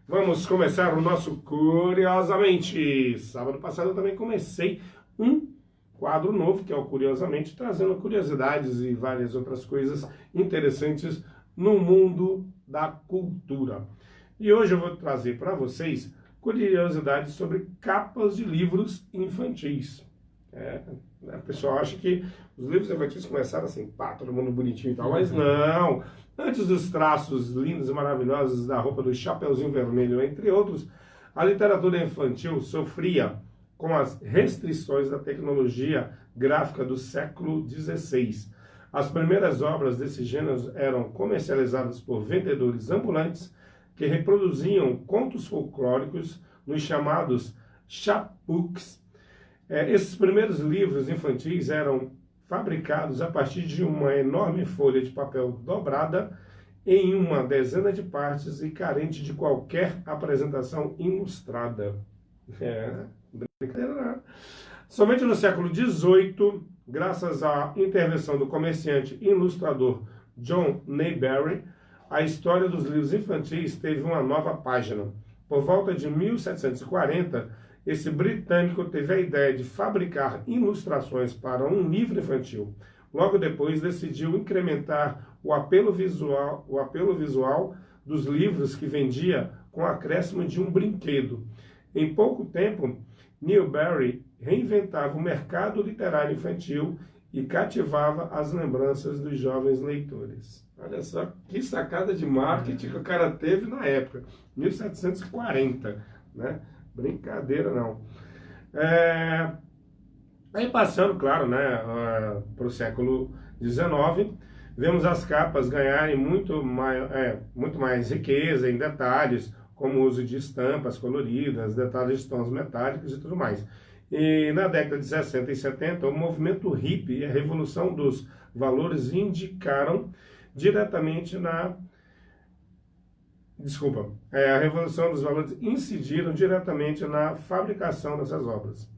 Vamos começar o nosso Curiosamente. Sábado passado eu também comecei um quadro novo, que é o Curiosamente, trazendo curiosidades e várias outras coisas interessantes no mundo da cultura. E hoje eu vou trazer para vocês curiosidades sobre capas de livros infantis. O pessoal acha que os livros infantis começaram assim, pá, todo mundo bonitinho e tal, mas não. Antes dos traços lindos e maravilhosos da roupa do Chapeuzinho Vermelho, entre outros, a literatura infantil sofria com as restrições da tecnologia gráfica do século XVI. As primeiras obras desse gênero eram comercializadas por vendedores ambulantes que reproduziam contos folclóricos nos chamados chapbooks. Esses primeiros livros infantis eram fabricados a partir de uma enorme folha de papel dobrada em uma dezena de partes e carente de qualquer apresentação ilustrada. Brincadeira, né? Somente no século XVIII, graças à intervenção do comerciante e ilustrador John Mayberry, a história dos livros infantis teve uma nova página. Por volta de 1740, esse britânico teve a ideia de fabricar ilustrações para um livro infantil. Logo depois, decidiu incrementar o apelo visual dos livros que vendia com o acréscimo de um brinquedo. Em pouco tempo, Newbery reinventava o mercado literário infantil e cativava as lembranças dos jovens leitores. Olha só que sacada de marketing que o cara teve na época, 1740, né? Brincadeira não. Aí passando, claro, né, para o século XIX, vemos as capas ganharem muito mais riqueza em detalhes, como o uso de estampas coloridas, detalhes de tons metálicos e tudo mais. E na década de 60 e 70, o movimento hippie e a revolução dos valores a Revolução dos Valores incidiram diretamente na fabricação dessas obras.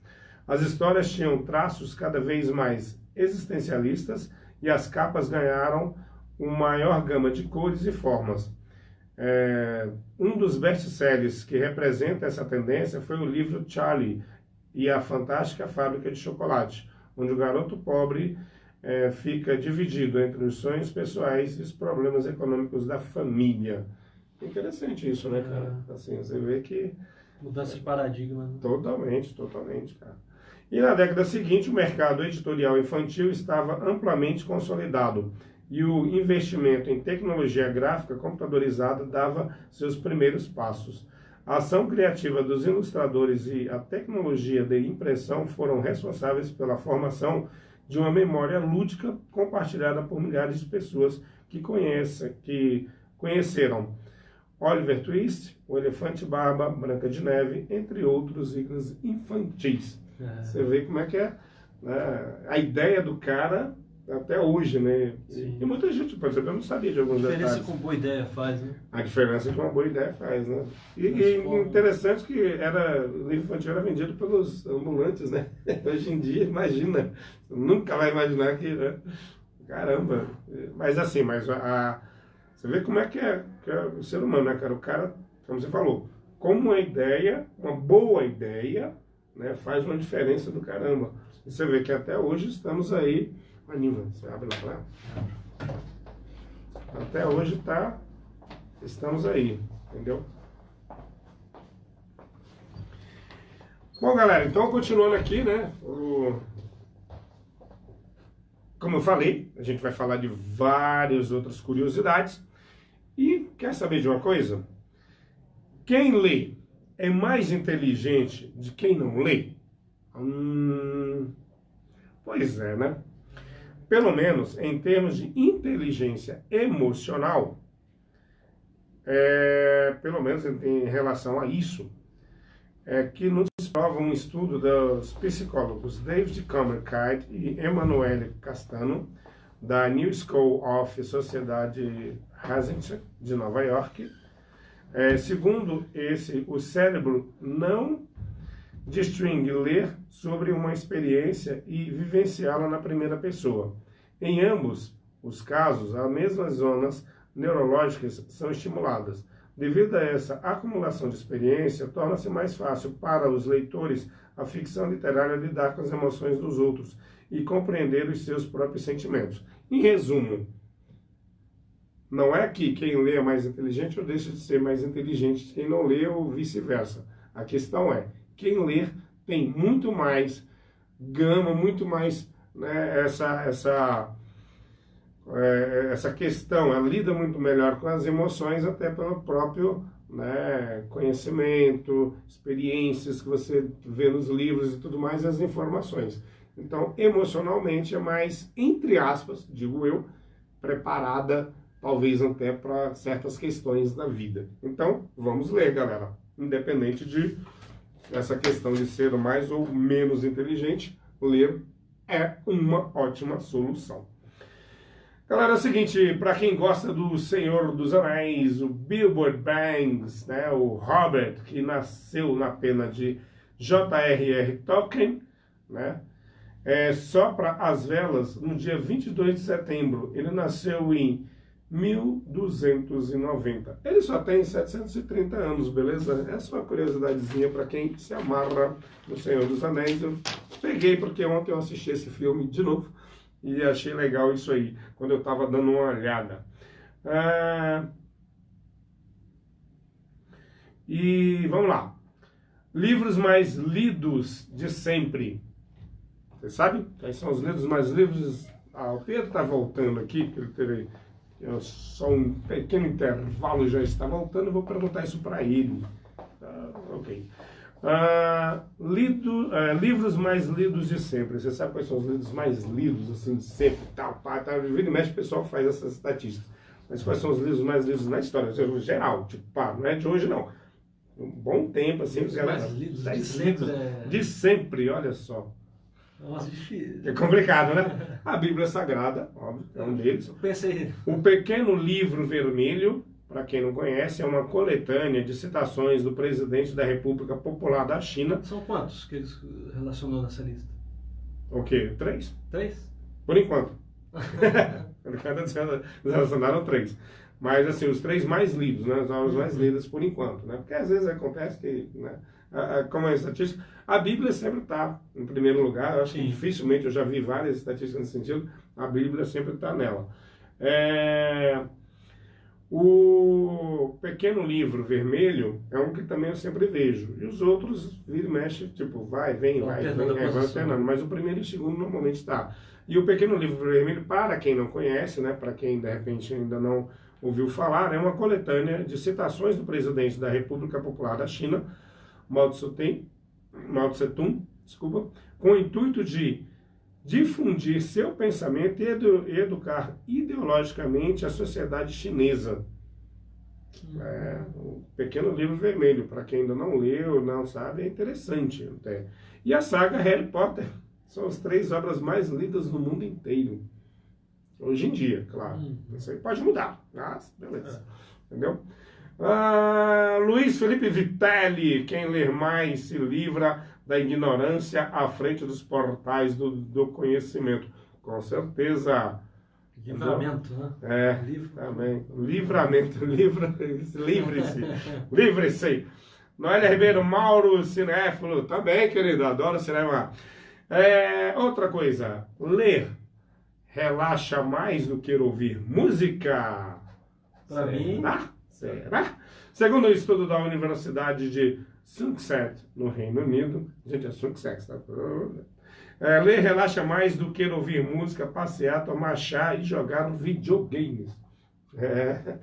As histórias tinham traços cada vez mais existencialistas e as capas ganharam uma maior gama de cores e formas. Um dos best-sellers que representa essa tendência foi o livro Charlie e a Fantástica Fábrica de Chocolate, onde o garoto pobre fica dividido entre os sonhos pessoais e os problemas econômicos da família. Interessante isso, né, cara? Assim, você vê que... Mudança de paradigma, né? Totalmente, cara. E na década seguinte, o mercado editorial infantil estava amplamente consolidado e o investimento em tecnologia gráfica computadorizada dava seus primeiros passos. A ação criativa dos ilustradores e a tecnologia de impressão foram responsáveis pela formação de uma memória lúdica compartilhada por milhares de pessoas que conheceram Oliver Twist, O Elefante Barba, Branca de Neve, entre outros ícones infantis. Você vê como é que é, né, a ideia do cara até hoje, né? E muita gente, por exemplo, eu não sabia de alguns detalhes. A diferença que uma boa ideia faz, né? A diferença que uma boa ideia faz, né? E interessante que o livro infantil era vendido pelos ambulantes, né? Hoje em dia, imagina, nunca vai imaginar que, né? Caramba! Mas assim, você vê como é que é o ser humano, né, cara? O cara, como você falou, como uma boa ideia, né, faz uma diferença do caramba. E você vê que até hoje estamos aí. Anima, você abre lá pra... Até hoje estamos aí, entendeu? Bom, galera, então continuando aqui, né? Como eu falei, a gente vai falar de várias outras curiosidades. E quer saber de uma coisa? Quem lê é mais inteligente de quem não lê? Pois é, né? Pelo menos em termos de inteligência emocional, pelo menos em relação a isso, que nos prova um estudo dos psicólogos David Cameron-Kite e Emanuele Castano, da New School of Society Hazard, de Nova York. Segundo o cérebro não distingue ler sobre uma experiência e vivenciá-la na primeira pessoa. Em ambos os casos, as mesmas zonas neurológicas são estimuladas, Devido a essa acumulação de experiência, torna-se mais fácil para os leitores a ficção literária lidar com as emoções dos outros e compreender os seus próprios sentimentos. Em resumo, não é que quem lê é mais inteligente ou deixa de ser mais inteligente quem não lê ou vice-versa. A questão é, quem lê tem muito mais gama, muito mais, né, essa questão, ela lida muito melhor com as emoções, até pelo próprio, né, conhecimento, experiências que você vê nos livros e tudo mais, as informações. Então, emocionalmente é mais, entre aspas, digo eu, preparada, talvez até para certas questões da vida. Então, vamos ler, galera. Independente de essa questão de ser mais ou menos inteligente, ler é uma ótima solução. Galera, é o seguinte, para quem gosta do Senhor dos Anéis, o Bilbo Baggins, né, o Hobbit, que nasceu na pena de J.R.R. Tolkien, né, sopra as velas no dia 22 de setembro. Ele nasceu em 1290. Ele só tem 730 anos, beleza? Essa é uma curiosidadezinha para quem se amarra no Senhor dos Anéis. Eu peguei porque ontem eu assisti esse filme de novo e achei legal isso aí, quando eu estava dando uma olhada. E vamos lá. Livros mais lidos de sempre. Você sabe quais são os livros mais lidos? O Pedro está voltando aqui, que ele teve só um pequeno intervalo, já está voltando, eu vou perguntar isso para ele. Ok. Livros mais lidos de sempre. Você sabe quais são os livros mais lidos, assim, de sempre? Vira e mexe, o pessoal faz essas estatísticas. Mas quais são os livros mais lidos na história? Em geral, tipo, não é de hoje, não. Um bom tempo, assim, os mais lidos de sempre. De sempre, olha só. Nossa, difícil. É complicado, né? A Bíblia Sagrada, óbvio, é um deles. Eu pensei. O Pequeno Livro Vermelho, para quem não conhece, é uma coletânea de citações do presidente da República Popular da China. São quantos que eles relacionou nessa lista? O quê? 3? 3? Por enquanto. Relacionaram 3. Mas, assim, os 3 mais lidos, né? As obras mais lidas por enquanto, né? Porque às vezes acontece que, né? Como é a estatística, a Bíblia sempre está em primeiro lugar. Eu acho que dificilmente, eu já vi várias estatísticas nesse sentido, a Bíblia sempre está nela. O Pequeno Livro Vermelho é um que também eu sempre vejo. E os outros, vira e mexe, tipo, vai, vem, vai alternando. Mas o primeiro e o segundo normalmente está. E o Pequeno Livro Vermelho, para quem não conhece, né, para quem de repente ainda não ouviu falar, é uma coletânea de citações do presidente da República Popular da China, Mao Tse-tung, com o intuito de difundir seu pensamento e educar ideologicamente a sociedade chinesa. O Pequeno Livro Vermelho, para quem ainda não leu, não sabe, é interessante até. E a saga Harry Potter são as 3 obras mais lidas no mundo inteiro. Hoje em dia, claro. Isso aí pode mudar, mas beleza. Entendeu? Luiz Felipe Vitelli, quem ler mais se livra da ignorância à frente dos portais do conhecimento. Com certeza. Livramento, né? Também. Livramento, livre-se. Livre-se. Noélia Ribeiro, Mauro Cinéfilo, também, querido, adoro cinema. Outra coisa, ler relaxa mais do que ouvir música? Para mim. Será? Segundo o estudo da Universidade de Sussex, no Reino Unido, gente, é Sussex, tá? Ler relaxa mais do que ouvir música, passear, tomar chá e jogar videogames.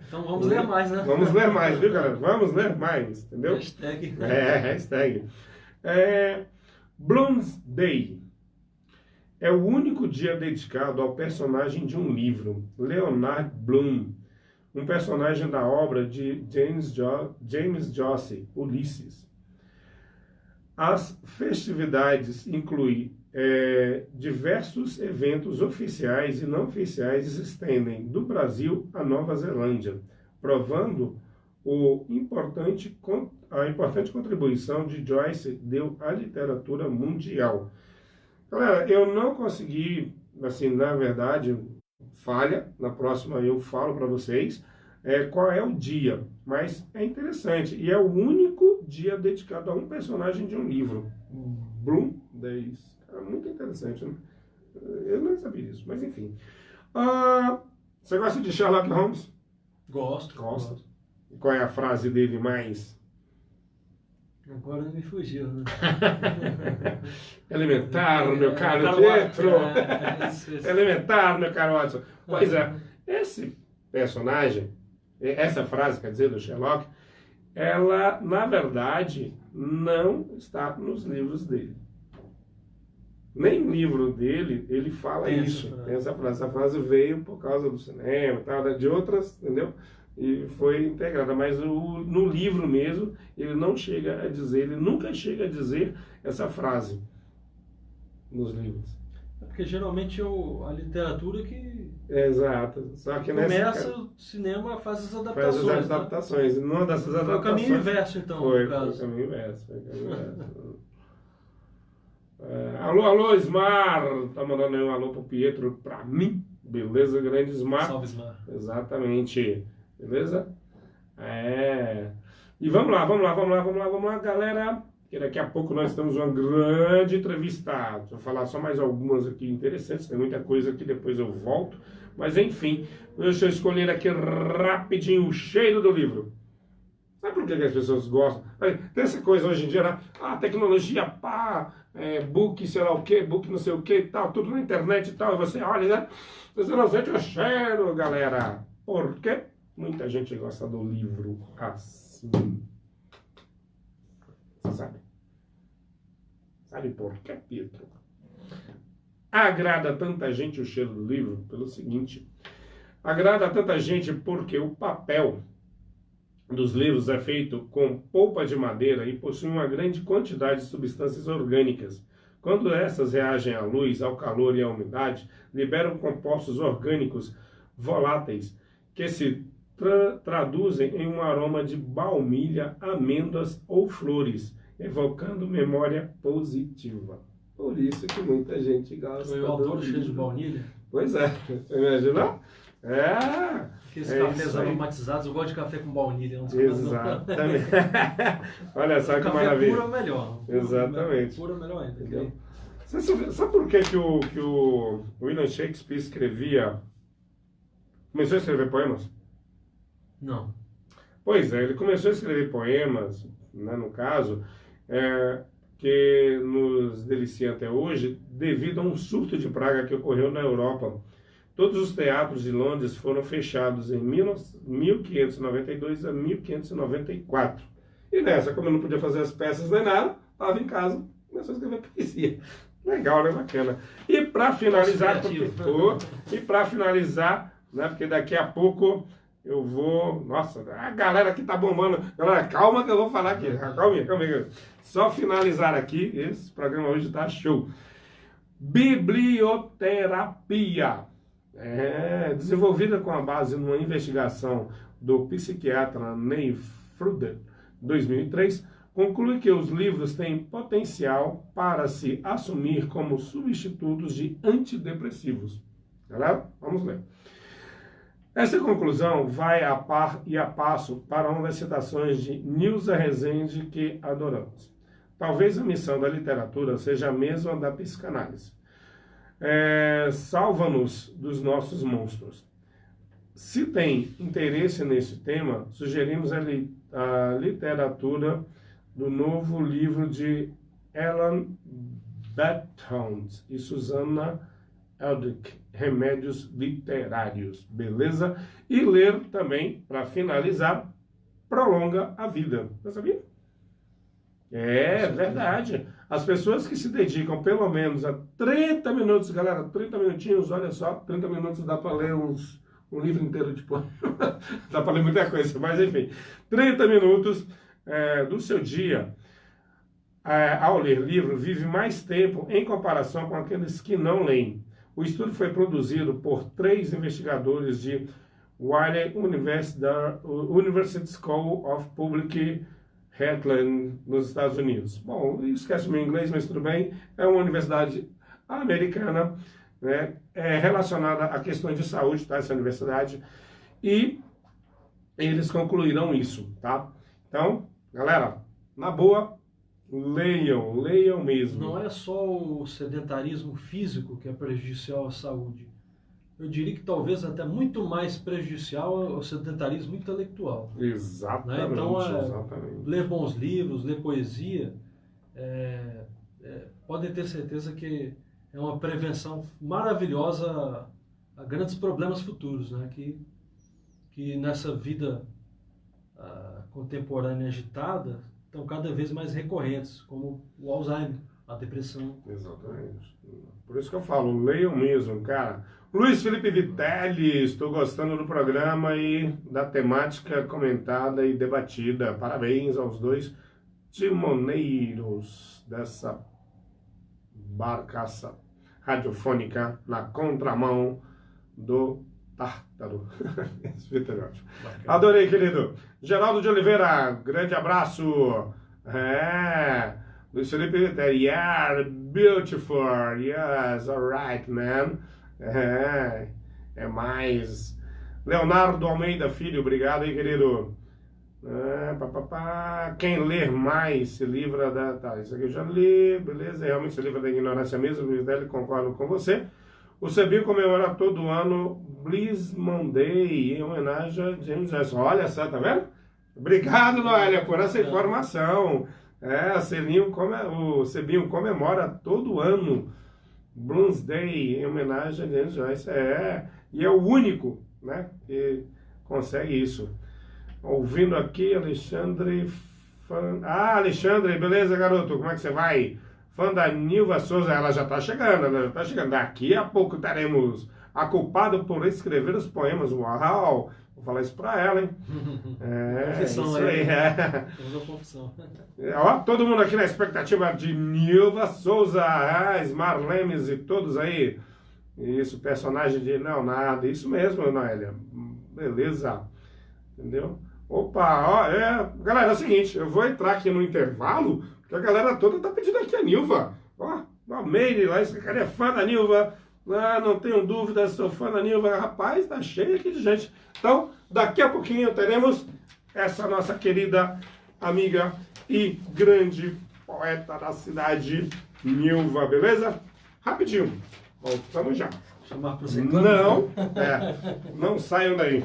Então vamos ler mais, né? Vamos ler mais, viu, galera? Vamos ler mais, entendeu? Hashtag. Hashtag. Bloomsday é o único dia dedicado ao personagem de um livro, Leonard Bloom, um personagem da obra de James Joyce, Ulisses. As festividades incluem diversos eventos oficiais e não oficiais e se estendem do Brasil à Nova Zelândia, provando a importante contribuição de Joyce deu à literatura mundial. Galera, eu não consegui, assim, na verdade, falha, na próxima eu falo para vocês, qual é o dia, mas é interessante. E é o único dia dedicado a um personagem de um livro. Bloom Days. É muito interessante, né? Eu não sabia disso, mas enfim. Você gosta de Sherlock Holmes? Gosto. E qual é a frase dele mais... Agora me fugiu, né? Elementar, meu caro Pietro. Isso. Elementar, meu caro Watson. Pois é, esse personagem, essa frase, quer dizer, do Sherlock, ela, na verdade, não está nos livros dele. Nem no livro dele, ele fala isso. Essa frase veio por causa do cinema, tal, de outras, entendeu? E foi integrada, mas no livro mesmo, ele não chega a dizer, ele nunca chega a dizer essa frase nos livros. É porque geralmente a literatura que... Exato. Só que o cinema faz as adaptações. Faz as adaptações. Né? Numa dessas adaptações... Foi o caminho inverso, então, Foi o caminho inverso. Alô, Ismar! Tá mandando aí um alô pro Pietro pra mim. Beleza, grande Ismar? Salve, Ismar. Exatamente. Beleza? E vamos lá, galera. Que daqui a pouco nós temos uma grande entrevista. Vou falar só mais algumas aqui interessantes. Tem muita coisa aqui, depois eu volto. Mas enfim, deixa eu escolher aqui rapidinho o cheiro do livro. Sabe por que as pessoas gostam? Tem essa coisa hoje em dia, né? Tecnologia, book, sei lá o que, book não sei o que e tal, tudo na internet e tal. E você olha, né? Você não sente o cheiro, galera. Por quê? Muita gente gosta do livro assim. Você sabe? Sabe por quê, Pietro? Agrada tanta gente o cheiro do livro pelo seguinte. Agrada tanta gente porque o papel dos livros é feito com polpa de madeira e possui uma grande quantidade de substâncias orgânicas. Quando essas reagem à luz, ao calor e à umidade, liberam compostos orgânicos voláteis que se traduzem em um aroma de baunilha, amêndoas ou flores, evocando memória positiva. Por isso que muita gente gosta. Foi o autor cheio de baunilha? Pois é, você imaginou? Aqueles cafés aromatizados, eu gosto de café com baunilha. Exatamente. Olha só que maravilha. Puro é melhor. Exatamente. Puro é melhor ainda. Entendeu? Sabe por que o William Shakespeare começou a escrever poemas? Não. Pois é, ele começou a escrever poemas, né, no caso, que nos delicia até hoje, devido a um surto de praga que ocorreu na Europa. Todos os teatros de Londres foram fechados em 1592 a 1594. E nessa, como eu não podia fazer as peças nem nada, estava em casa, começou a escrever poesia. Legal, né? Bacana. E para finalizar, né, porque daqui a pouco eu vou... Nossa, a galera aqui tá bombando. Galera, calma que eu vou falar aqui. Calma. Só finalizar aqui, esse programa hoje tá show. Biblioterapia. Desenvolvida com a base numa investigação do psiquiatra Neil Fruder, 2003, conclui que os livros têm potencial para se assumir como substitutos de antidepressivos. Galera, vamos ler. Essa conclusão vai a par e a passo para uma das citações de Nilza Rezende que adoramos. Talvez a missão da literatura seja a mesma da psicanálise. Salva-nos dos nossos monstros. Se tem interesse nesse tema, sugerimos a literatura do novo livro de Ellen Bathhound e Susana Eldrick, Remédios Literários, beleza? E ler também, para finalizar, Prolonga a Vida. Você sabia? É verdade. As pessoas que se dedicam pelo menos a 30 minutos, galera, 30 minutinhos, olha só, 30 minutos dá para ler um livro inteiro de poema. Dá para ler muita coisa, mas enfim, 30 minutos do seu dia ao ler livro vive mais tempo em comparação com aqueles que não leem. O estudo foi produzido por 3 investigadores de Wiley University School of Public Health nos Estados Unidos. Bom, esquece o meu inglês, mas tudo bem. É uma universidade americana, né, relacionada a questões de saúde, tá, essa universidade. E eles concluíram isso, tá? Então, galera, na boa, leiam mesmo. Não é só o sedentarismo físico que é prejudicial à saúde. Eu diria que talvez até muito mais prejudicial ao sedentarismo intelectual. Exatamente, Né? Então, exatamente. ler bons livros, ler poesia, podem ter certeza que é uma prevenção maravilhosa a grandes problemas futuros, né? Que nessa vida contemporânea agitada estão cada vez mais recorrentes, como o Alzheimer, a depressão. Exatamente. Por isso que eu falo, leiam mesmo, cara. Luiz Felipe Vitelli, estou gostando do programa e da temática comentada e debatida. Parabéns aos dois timoneiros dessa barcaça radiofônica na contramão do Tártaro. Esse Vitor é ótimo. Adorei, querido. Geraldo de Oliveira, grande abraço. Luiz Felipe Vitelli, yeah, beautiful. Yes, alright, man. É mais. Leonardo Almeida Filho, obrigado aí, querido. Quem ler mais se livra da. Tá, isso aqui eu já li, beleza? Realmente se livra da ignorância mesmo, Luiz Délio, concordo com você. O Sebinho comemora todo ano Bliss Monday em homenagem a James Joyce. Olha só, tá vendo? Obrigado, Noélia, por essa informação. O Sebinho comemora todo ano Bloomsday em homenagem a James Joyce. E é o único, né, que consegue isso. Ouvindo aqui, Alexandre. Alexandre, beleza, garoto? Como é que você vai? Fã da Nilva Souza, ela já está chegando. Daqui a pouco teremos a culpada por escrever os poemas. Uau! Vou falar isso pra ela, hein? Confissão, isso aí. Confissão. Ó, todo mundo aqui na expectativa de Nilva Souza, Smar Lemes e todos aí. Isso, personagem de Leonardo. Isso mesmo, Noélia. Beleza. Entendeu? Opa, ó, galera, é o seguinte, eu vou entrar aqui no intervalo, porque a galera toda tá pedindo aqui a Nilva. Ó, a Meire lá, esse cara é fã da Nilva. Não tenho dúvida, sou fã da Nilva. Rapaz, tá cheio aqui de gente. Então, daqui a pouquinho teremos essa nossa querida amiga e grande poeta da cidade, Nilva, beleza? Rapidinho, voltamos já. Chamar pro você. Não, não saiam daí.